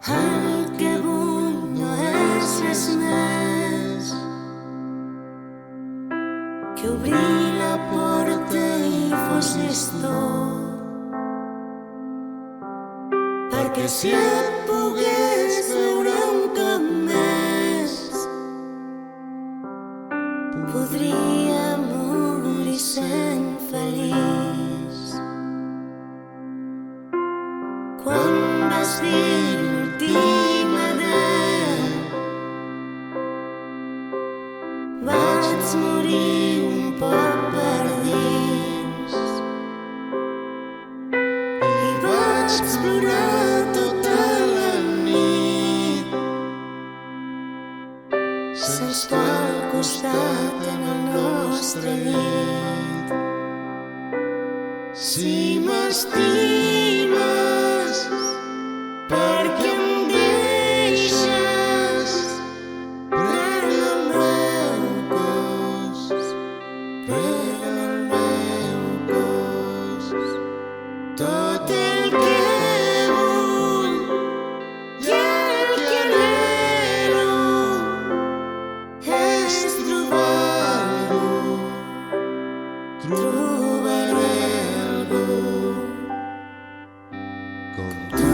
El que vull no és res més que obrir la porta i fossis tu, perquè si et pogués veure un cop més podria morir sent feliç. Quan vas dir l'últim adeu vaig morir un poc per dins i vaig plorar tota la nit sense tu al costat en el nostre llit. Si m'estimes perquè em deixes, pren el meu cos, pren el meu cos. Tot el que vull i el que anhelo és trobar-lo, trobaré algú com tu.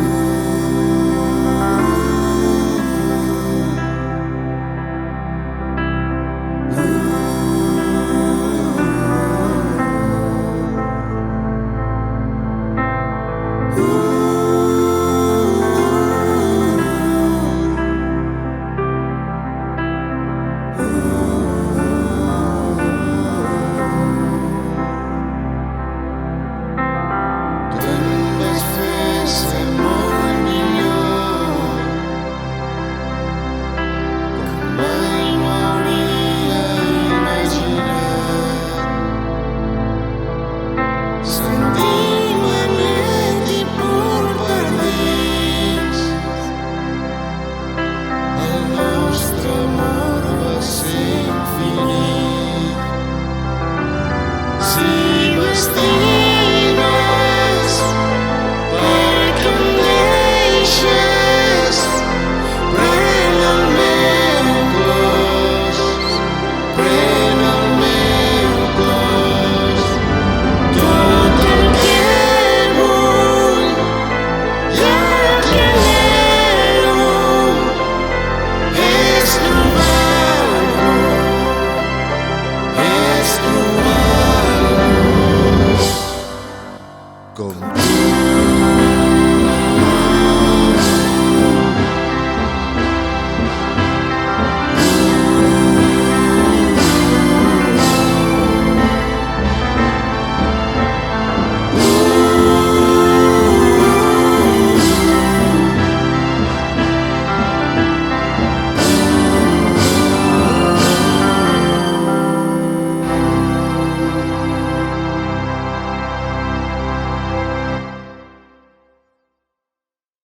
Con